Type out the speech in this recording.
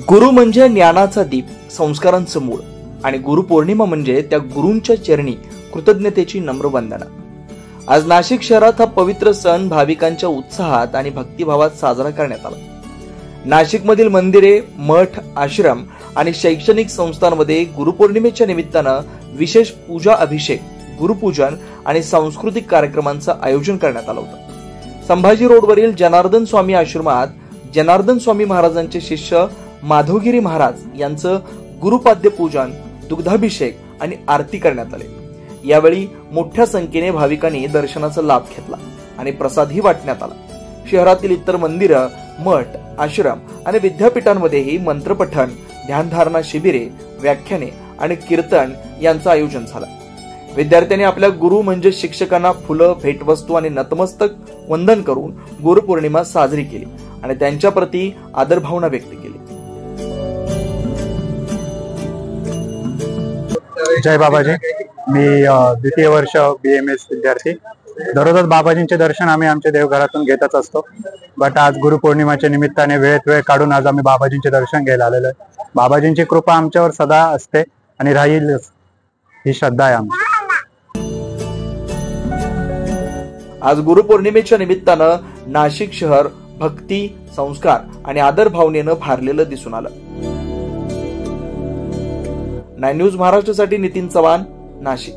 गुरु म्हणजे ज्ञानाचा दीप, संस्कारांचं मूळ आणि गुरुपौर्णिमा म्हणजे त्या गुरूंच्या चरणी कृतज्ञतेची नम्र वंदना। आज नाशिक शहरात हा पवित्र सण भाविकांच्या उत्साहात आणि भक्तिभावात साजरा करण्यात आला। नाशिकमधील मंदिरे, मठ, आश्रम आणि शैक्षणिक संस्थांमध्ये गुरुपौर्णिमेच्या निमित्तानं विशेष पूजा, अभिषेक, गुरुपूजन आणि सांस्कृतिक कार्यक्रमांचं आयोजन करण्यात आलं होतं। संभाजी रोडवरील जनार्दन स्वामी आश्रमात जनार्दन स्वामी महाराजांचे शिष्य माधवगिरी महाराज यांचं गुरुपाद्य पूजन, दुग्धाभिषेक आणि आरती करण्यात आले। यावेळी मोठ्या संख्येने भाविकांनी दर्शनाचा लाभ घेतला आणि प्रसादही वाटण्यात आला। शहरातील इतर मंदिरं, मठ, आश्रम आणि विद्यापीठांमध्येही मंत्रपठण, ध्यानधारणा शिबिरे, व्याख्याने आणि कीर्तन यांचं आयोजन झालं। विद्यार्थ्यांनी आपल्या गुरु म्हणजे शिक्षकांना फुलं, भेटवस्तू आणि नतमस्तक वंदन करून गुरुपौर्णिमा साजरी केली आणि त्यांच्या प्रती आदरभावना व्यक्त केली। जय बाबाजी। मी द्वितीय वर्ष BMS विद्यार्थी। दररोज बाबाजींचे दर्शन आम्ही आमच्या देवघरातून घेतच असतो, बट आज गुरुपौर्णिमेच्या निमित्ताने वेळ काढून आज आम्ही बाबाजींचे दर्शन घ्यायला आलेलो आहे। बाबाजींची कृपा आमच्यावर सदा असते आणि राहील ही श्रद्धा आहे आमची। आज गुरुपौर्णिमेच्या निमित्तानं नाशिक शहर भक्ती, संस्कार आणि आदर भावनेनं भारलेलं दिसून आलं। 9 न्यूज महाराष्ट्रासाठी नितीन चव्हाण, नाशिक।